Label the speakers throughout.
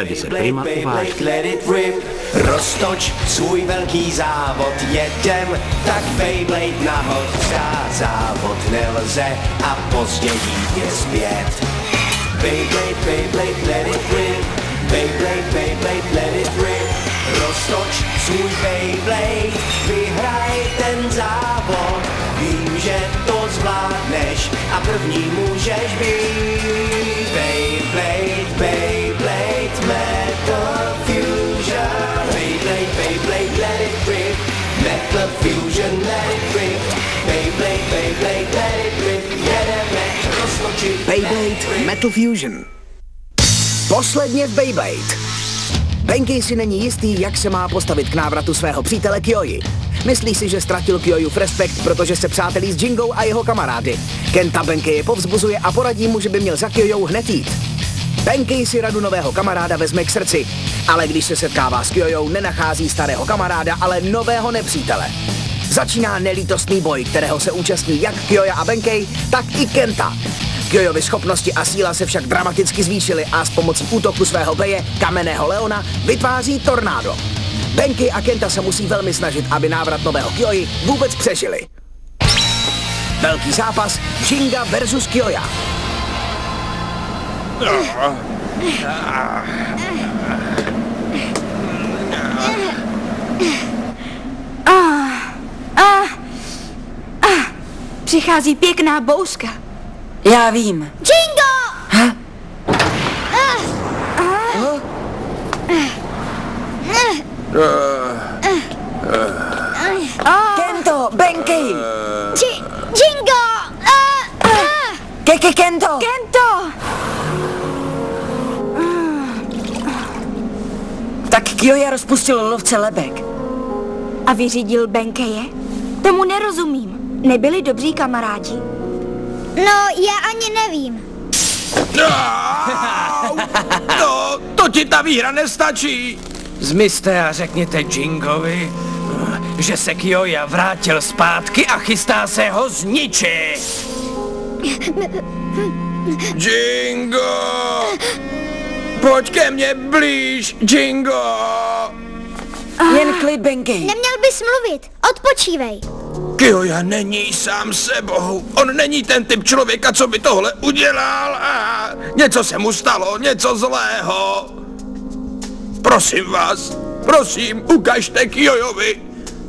Speaker 1: Beyblade, let it rip. Roztoč svůj velký závod, jedem, tak Beyblade nahod. Vzdát závod nelze a později je zpět. Beyblade, let it rip. Beyblade, let it rip. Roztoč svůj Beyblade, vyhraj ten závod. Vím, že to zvládneš a první můžeš být. Beyblade, Metal Fusion. Beyblade, let it rip. Metal Fusion, let it rip. Beyblade, let it rip. Jedeme roztočit.
Speaker 2: Beyblade, Metal Fusion. Posledně v Beyblade. Benkei si není jistý, jak se má postavit k návratu svého přítele Kyoji. Myslí si, že ztratil Kyoyův respekt, protože se přátelí s Jingou a jeho kamarády. Kenta Benkei povzbuzuje a poradí mu, že by měl za Kyoyou hned jít. Benkei si radu nového kamaráda vezme k srdci, ale když se setkává s Kyoyou, nenachází starého kamaráda, ale nového nepřítele. Začíná nelítostný boj, kterého se účastní jak Kyoja a Benkei, tak i Kenta. Kyoyovi schopnosti a síla se však dramaticky zvýšily a s pomocí útoku svého beje, kamenného leona, vytváří tornádo. Benkei a Kenta se musí velmi snažit, aby návrat nového Kyoji vůbec přežili. Velký zápas Jinga versus Kyoja.
Speaker 3: Přichází pěkná bouřka.
Speaker 4: Já vím.
Speaker 3: Jingo!
Speaker 4: Ha? Kento, Benkei!
Speaker 3: Jingo!
Speaker 4: Kento!
Speaker 3: Kento!
Speaker 4: Tak Kyoja rozpustil lovce lebek.
Speaker 3: A vyřídil Benkeje? Tomu nerozumím. Nebyli dobří kamarádi?
Speaker 5: No, já ani nevím.
Speaker 6: No, to ti ta výhra nestačí.
Speaker 7: Zmizte a řekněte Jingovi, že se Kyoja vrátil zpátky a chystá se ho zničit.
Speaker 6: Jingo! Pojď ke mně blíž, Jingo!
Speaker 4: Jen klid, Benkei.
Speaker 5: Neměl bys mluvit, odpočívej.
Speaker 6: Kyoja není sám sebou. On není ten typ člověka, co by tohle udělal. A něco se mu stalo, něco zlého. Prosím vás, prosím, ukažte Kyojovi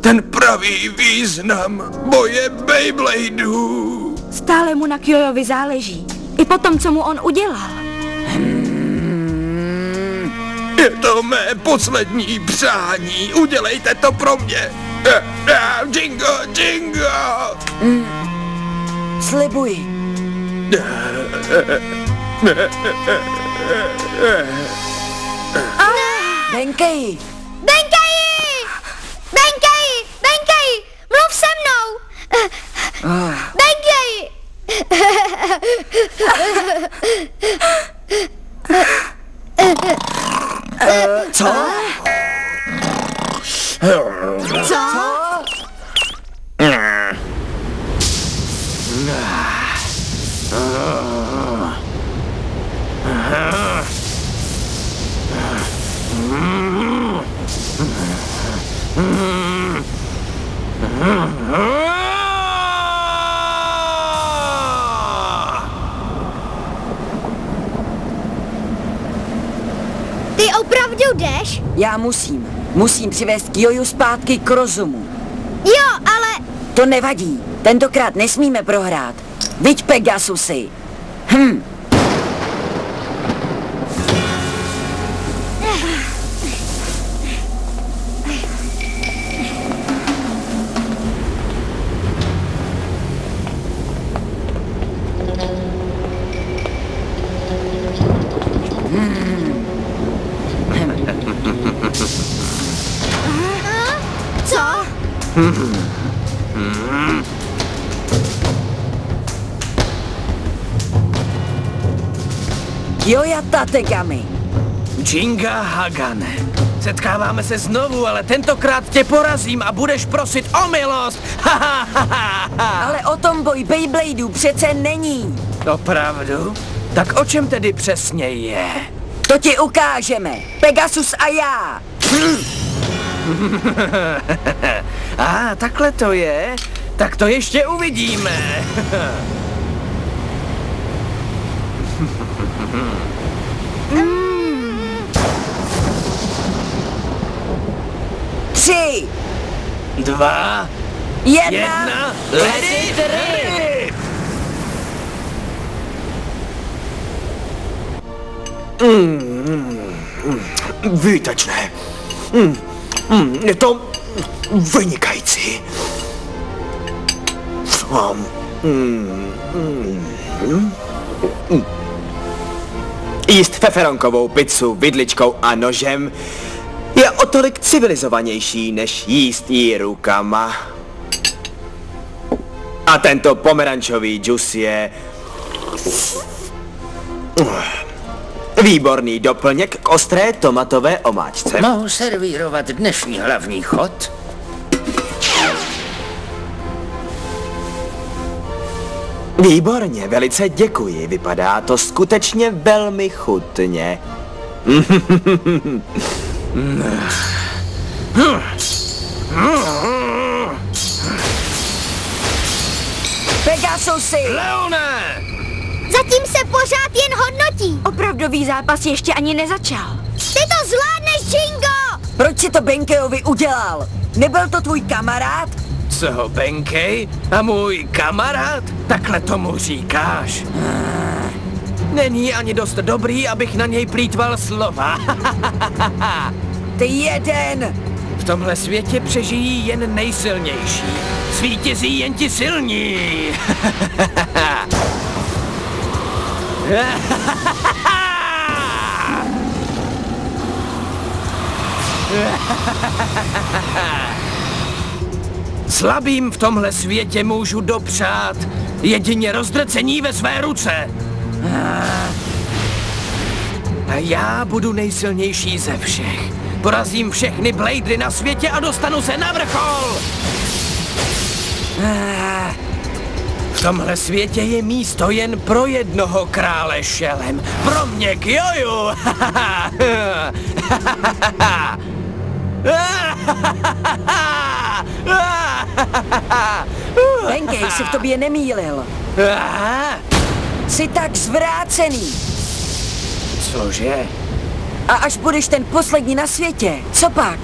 Speaker 6: ten pravý význam boje Beybladeů.
Speaker 3: Stále mu na Kyojovi záleží. I po tom, co mu on udělal.
Speaker 6: Je to mé poslední přání. Udělejte to pro mě. Jingo, Jingo!
Speaker 4: Slibuji. Benkei!
Speaker 5: Benkei! Benkei! Benkei! Mluv se mnou! Benkei!
Speaker 4: Co?
Speaker 3: Co?
Speaker 5: Ty opravdu jdeš?
Speaker 4: Já musím přivést Kyoju zpátky k rozumu.
Speaker 5: Jo, ale...
Speaker 4: To nevadí, tentokrát nesmíme prohrát. Viď, Pegasusy.
Speaker 5: Co?
Speaker 4: Kyoja Tategami.
Speaker 7: Jinga Hagane. Setkáváme se znovu, ale tentokrát tě porazím a budeš prosit o milost.
Speaker 4: Ale o tom boj Beybladeů přece není.
Speaker 7: Opravdu? Tak o čem tedy přesně je?
Speaker 4: To ti ukážeme. Pegasus a já.
Speaker 7: Takhle to je. Tak to ještě uvidíme.
Speaker 4: Tři,
Speaker 7: 2,
Speaker 4: 1,
Speaker 7: ready, ready.
Speaker 8: Výtečné. Je to vynikající. Jíst feferonkovou pizzu vidličkou a nožem je o tolik civilizovanější, než jíst ji rukama. A tento pomerančový džus je výborný doplněk k ostré tomatové omáčce.
Speaker 9: Mohu servírovat dnešní hlavní chod?
Speaker 8: Výborně, velice děkuji. Vypadá to skutečně velmi chutně.
Speaker 4: Pegasusi!
Speaker 7: Leone!
Speaker 5: Zatím se pořád jen hodnotí.
Speaker 3: Opravdový zápas ještě ani nezačal.
Speaker 5: Ty to zvládneš, Jingo!
Speaker 4: Proč si to Benkejovi udělal? Nebyl to tvůj kamarád?
Speaker 7: Co, Benkej? A můj kamarád? Takhle tomu říkáš. Není ani dost dobrý, abych na něj plýtval slova.
Speaker 4: Ty jeden!
Speaker 7: V tomhle světě přežijí jen nejsilnější. Svítězí jen ti silní. Slabým v tomhle světě můžu dopřát jedině rozdrcení ve své ruce. A já budu nejsilnější ze všech. Porazím všechny Bladery na světě a dostanu se na vrchol. V tomhle světě je místo jen pro jednoho krále šelem. Pro mě, Kyoju!
Speaker 4: Benkej si v tobě nemýlil. Jsi tak zvrácený.
Speaker 7: Cože?
Speaker 4: A až budeš ten poslední na světě, co pak?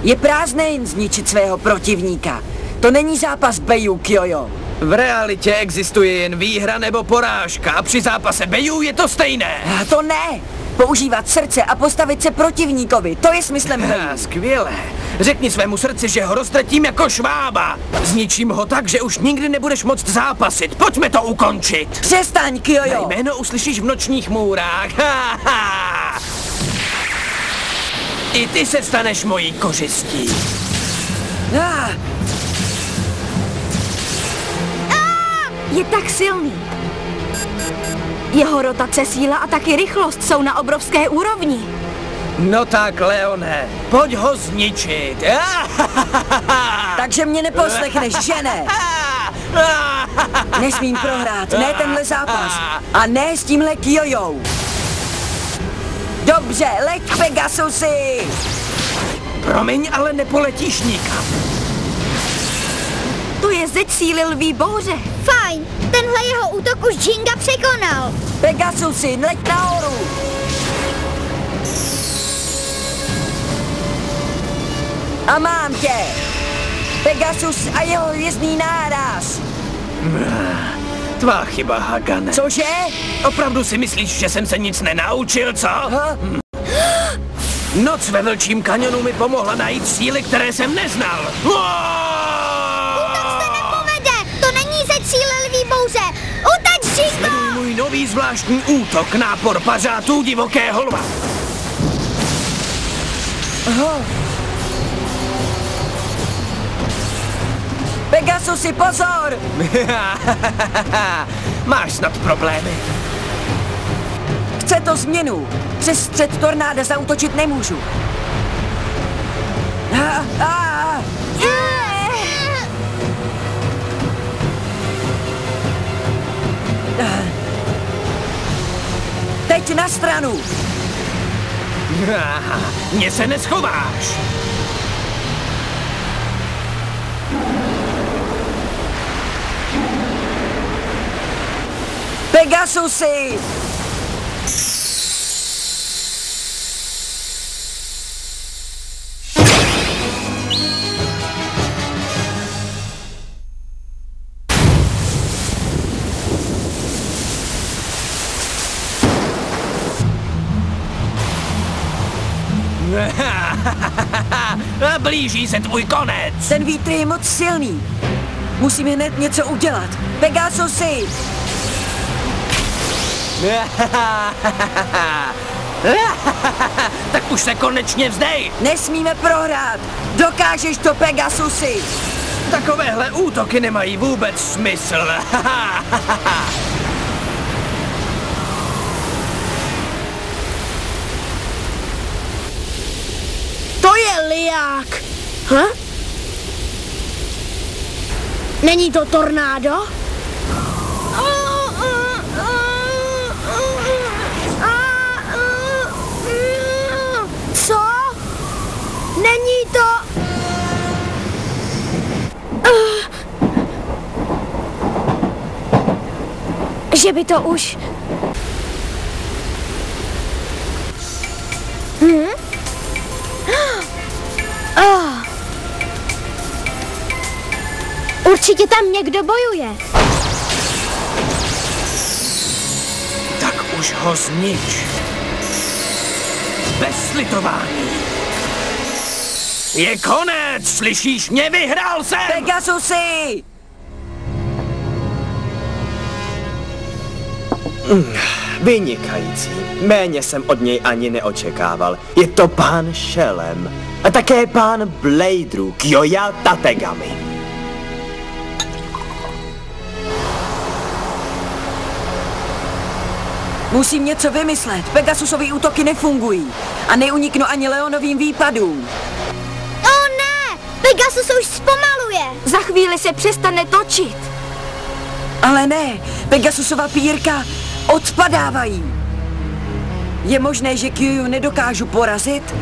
Speaker 4: Je prázdné jen zničit svého protivníka. To není zápas bejů, Kyojo.
Speaker 7: V realitě existuje jen výhra nebo porážka a při zápase bejů je to stejné.
Speaker 4: A to ne. Používat srdce a postavit se protivníkovi, to je smyslem bejů.
Speaker 7: Skvěle. Řekni svému srdci, že ho roztratím jako švába. Zničím ho tak, že už nikdy nebudeš moct zápasit. Pojďme to ukončit.
Speaker 4: Přestaň, Kyojo.
Speaker 7: Mé jméno uslyšíš v nočních můrách. I ty se staneš mojí kořistí.
Speaker 3: Je tak silný. Jeho rotace, síla a taky rychlost jsou na obrovské úrovni.
Speaker 7: No tak, Leone, pojď ho zničit.
Speaker 4: Takže mě neposlechneš, že ne? Nesmím prohrát, ne tenhle zápas. A ne s tímhle Kyojou. Dobře, leď, Pegasusi!
Speaker 7: Promiň, ale nepoletíš nikam.
Speaker 3: To je zeď síly lví bouře.
Speaker 5: Fajn, tenhle jeho útok už Jinga překonal.
Speaker 4: Pegasusi, leď nahoru! A mám tě! Pegasus a jeho hvězdný náraz!
Speaker 7: Tvá chyba, Hagane.
Speaker 4: Cože?
Speaker 7: Opravdu si myslíš, že jsem se nic nenaučil, co? Noc ve Vlčím kanionu mi pomohla najít síly, které jsem neznal.
Speaker 5: Útok se nepovede, to není zeď síly lví bouře. Uteč, Jingo!
Speaker 7: Sleduj můj nový zvláštní útok, nápor pařátů divokého lva.
Speaker 4: Pegasusi, pozor!
Speaker 7: Máš snad problémy.
Speaker 4: Chce to změnu. Přes střed tornáda zaútočit nemůžu. Teď na stranu.
Speaker 7: Mně se neschováš.
Speaker 4: Pegasusy!
Speaker 7: Blíží se tvůj konec.
Speaker 4: Ten vítr je moc silný. Musíme hned něco udělat. Pegasusy!
Speaker 7: Tak už se konečně vzdej.
Speaker 4: Nesmíme prohrát. Dokážeš to, Pegasusy!
Speaker 7: Takovéhle útoky nemají vůbec smysl.
Speaker 5: To je liák. Není to tornádo? Co? Není to... Že by to už... Určitě tam někdo bojuje.
Speaker 7: Tak už ho znič. Bez slitování. Je konec, slyšíš mě, vyhrál jsem!
Speaker 4: Pegasusy!
Speaker 8: Vynikající. Méně jsem od něj ani neočekával. Je to pán Šelem. A také pán Bladeru, Kyoya Tategami.
Speaker 4: Musím něco vymyslet. Pegasusový útoky nefungují. A neuniknu ani Leonovým výpadům.
Speaker 5: O ne! Pegasus už zpomaluje.
Speaker 3: Za chvíli se přestane točit.
Speaker 4: Ale ne, Pegasusova pírka odpadávají. Je možné, že Kyoyu nedokážu porazit?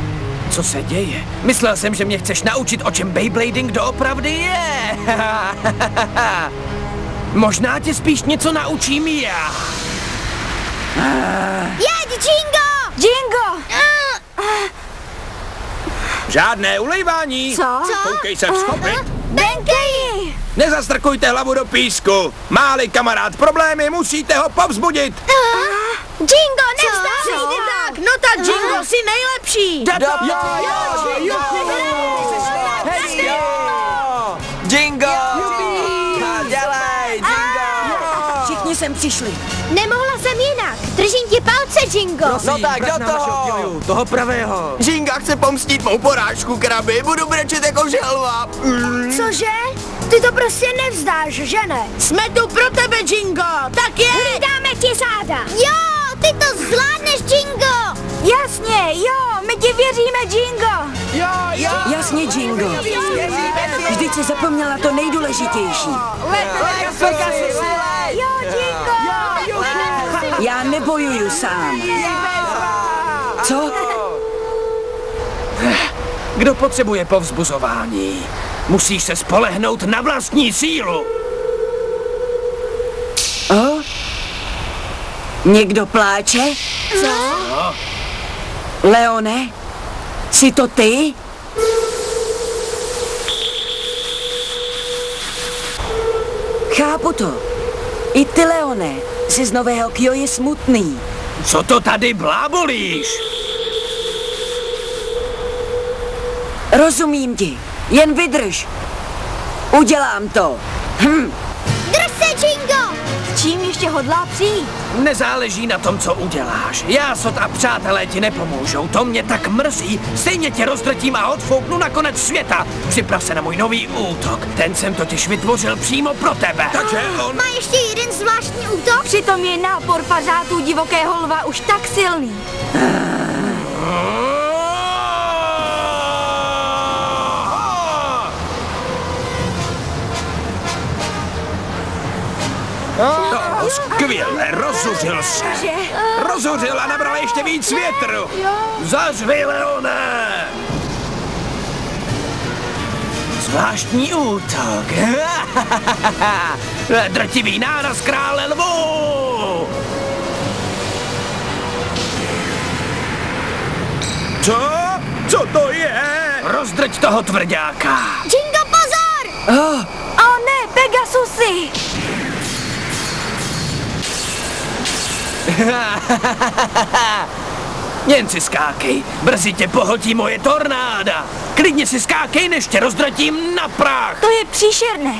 Speaker 7: Co se děje? Myslel jsem, že mě chceš naučit, o čem Beyblading doopravdy je. Možná tě spíš něco naučím já.
Speaker 5: Jeď, Jingo!
Speaker 3: Jingo!
Speaker 6: Žádné ulejvání.
Speaker 3: Co?
Speaker 6: Koukej se vzchopit.
Speaker 3: Benkei!
Speaker 6: Nezastrkujte hlavu do písku. Má-li kamarád problémy, musíte ho povzbudit.
Speaker 5: Jingo, nevzdávej!
Speaker 3: Co?
Speaker 5: Tak, no tak, Jingo, jsi nejlepší!
Speaker 8: Jingo! Dělej, Jingo!
Speaker 4: Všichni sem přišli.
Speaker 5: Nemohla jsem jinak. Držím ti palce, Jingo.
Speaker 8: No tak, do toho!
Speaker 7: Toho pravého.
Speaker 8: Jinga chce pomstít mou porážku, krabi. Budu brečet jako želva.
Speaker 5: Cože? Ty to prostě nevzdáš, že ne? Jsme tu pro tebe, Jingo. Tak je! Hlídáme ti záda. Jo, ty to zvládneš, Jingo.
Speaker 3: Jasně, jo, my ti věříme, Jingo.
Speaker 4: Jasně, Jingo. Vždyť se zapomněla to nejdůležitější.
Speaker 3: Jo, Jingo.
Speaker 4: Já nebojuju sám. Co?
Speaker 7: Kdo potřebuje povzbuzování? Musíš se spolehnout na vlastní sílu.
Speaker 4: O? Někdo pláče?
Speaker 3: Co?
Speaker 4: Leone? Jsi to ty? Chápu to. I ty, Leone, jsi z nového Kyoji smutný.
Speaker 7: Co to tady blábolíš?
Speaker 4: Rozumím ti. Jen vydrž. Udělám to.
Speaker 5: Drž se, Jingo.
Speaker 3: S čím ještě hodlá přijít?
Speaker 7: Nezáleží na tom, co uděláš. Jásot a přátelé ti nepomůžou, to mě tak mrzí. Stejně tě rozdrtím a odfouknu na konec světa. Připrav se na můj nový útok. Ten jsem totiž vytvořil přímo pro tebe. Takže on...
Speaker 5: Má ještě jeden zvláštní útok?
Speaker 3: Přitom je nápor pařátů divokého lva už tak silný.
Speaker 6: Skvěle, rozuřil se. Rozuřil a nabral ještě víc větru. Zařvi, Leone! Zvláštní útok. Drtivý náraz krále lvů. Co? Co to je? Rozdrť toho tvrďáka.
Speaker 5: Jingo, pozor!
Speaker 3: O ne, Pegasusy!
Speaker 7: Jen si skákej, brzy tě pohltí moje tornáda. Klidně si skákej, než tě rozdratím na prach.
Speaker 3: To je příšerné.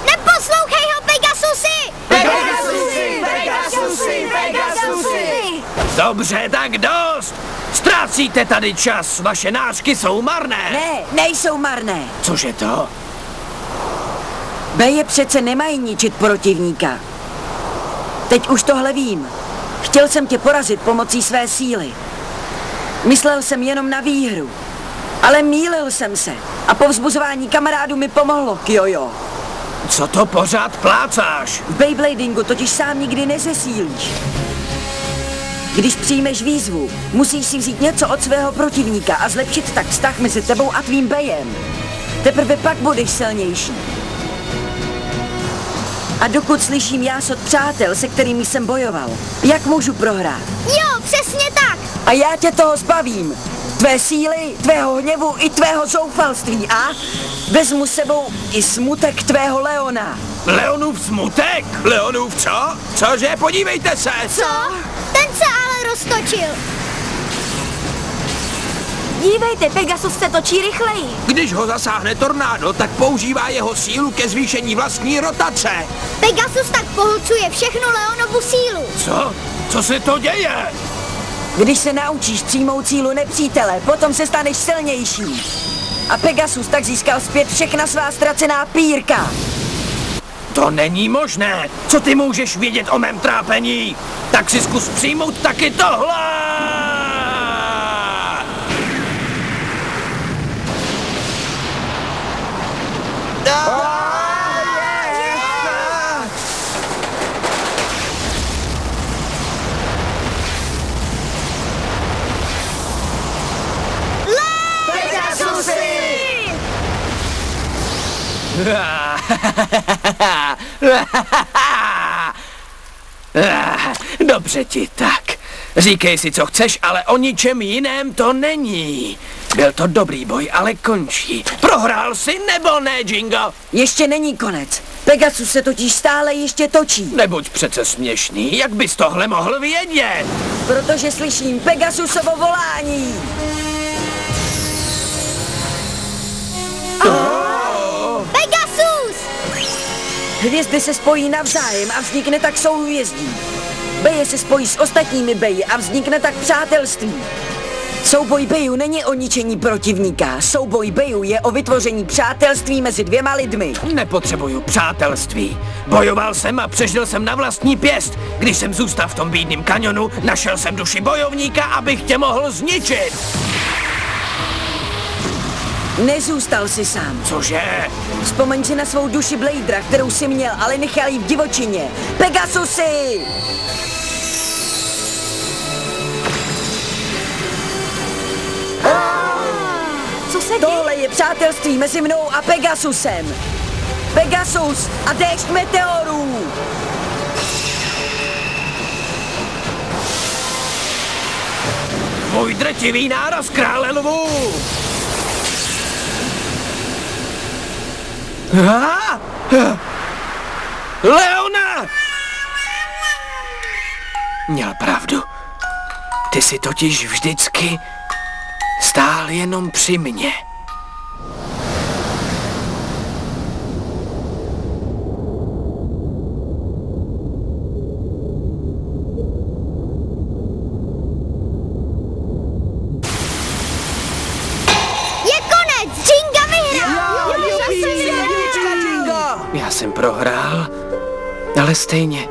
Speaker 5: Neposlouchej ho, Pegasusy!
Speaker 4: Pegasusy! Pegasusy! Pegasusy!
Speaker 7: Dobře, tak dost. Ztrácíte tady čas, vaše nářky jsou marné.
Speaker 4: Ne, nejsou marné.
Speaker 7: Cože to?
Speaker 4: Beje přece nemají ničit protivníka. Teď už tohle vím. Chtěl jsem tě porazit pomocí své síly. Myslel jsem jenom na výhru. Ale mýlil jsem se. A povzbuzování kamarádů mi pomohlo, Kyoyo.
Speaker 7: Co to pořád plácáš?
Speaker 4: V Beybladingu totiž sám nikdy nezesílíš. Když přijmeš výzvu, musíš si vzít něco od svého protivníka a zlepšit tak vztah mezi tebou a tvým bejem. Teprve pak budeš silnější. A dokud slyším jásot přátel, se kterými jsem bojoval, jak můžu prohrát?
Speaker 5: Jo, přesně tak!
Speaker 4: A já tě toho zbavím. Tvé síly, tvého hněvu i tvého zoufalství a vezmu s sebou i smutek tvého Leona.
Speaker 6: Leonův smutek? Leonův co? Cože? Podívejte se!
Speaker 5: Co? Ten se ale roztočil.
Speaker 3: Dívejte, Pegasus se točí rychleji.
Speaker 6: Když ho zasáhne tornádo, tak používá jeho sílu ke zvýšení vlastní rotace.
Speaker 5: Pegasus tak pohlcuje všechnu Leonovu sílu.
Speaker 7: Co? Co se to děje?
Speaker 4: Když se naučíš přijmout sílu nepřítele, potom se staneš silnější. A Pegasus tak získal zpět všechna svá ztracená pírka.
Speaker 7: To není možné. Co ty můžeš vědět o mém trápení? Tak si zkus přijmout taky tohle! Dobře ti tak. Říkej si, co chceš, ale o ničem jiném to není. Byl to dobrý boj, ale končí. Prohrál jsi nebo ne, Jingo?
Speaker 4: Ještě není konec. Pegasus se totiž stále ještě točí.
Speaker 7: Nebuď přece směšný, jak bys tohle mohl vědět?
Speaker 4: Protože slyším Pegasusovo volání.
Speaker 5: Pegasus!
Speaker 4: Hvězdy se spojí navzájem a vznikne tak souhvězdí. Beje se spojí s ostatními beji a vznikne tak přátelství. Souboj bejů není o ničení protivníka. Souboj bejů je o vytvoření přátelství mezi dvěma lidmi.
Speaker 7: Nepotřebuju přátelství. Bojoval jsem a přežil jsem na vlastní pěst. Když jsem zůstal v tom bídném kanionu, našel jsem duši bojovníka, abych tě mohl zničit.
Speaker 4: Nezůstal si sám.
Speaker 7: Cože?
Speaker 4: Vzpomeň si na svou duši Bladera, kterou si měl, ale nechal jí v divočině. Pegasusy!
Speaker 3: Co se děje?
Speaker 4: Tohle je přátelství mezi mnou a Pegasusem. Pegasus a déšť meteorů.
Speaker 7: Můj drtivý náraz krále lvů. Leona! Měl pravdu. Ty jsi totiž vždycky stál jenom při mně.
Speaker 5: Je konec! Jinga vyhrál!
Speaker 7: Já jsem prohrál, ale stejně.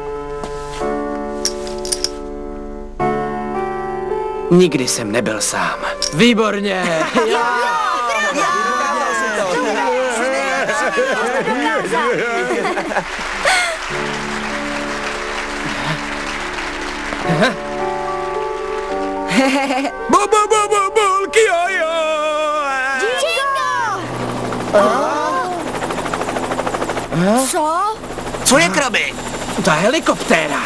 Speaker 7: Nikdy jsem nebyl sám. Výborně!
Speaker 6: Bulky, jo.
Speaker 5: Co?
Speaker 7: Co je, krabi? Ta helikoptéra.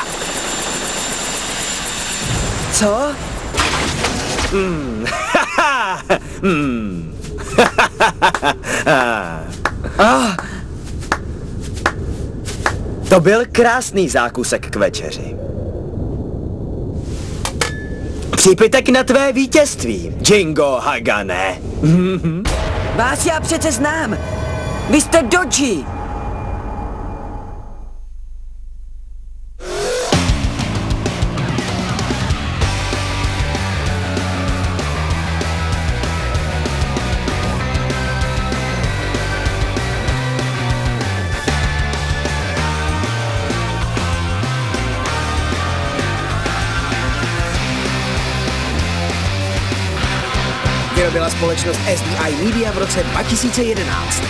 Speaker 4: Co?
Speaker 8: To byl krásný zákusek k večeři. Přípitek na tvé vítězství, Jingo Hagane.
Speaker 4: Vás já přece znám. Vy jste Dodgy.
Speaker 2: Vyrobila společnost SDI Media v roce 2011.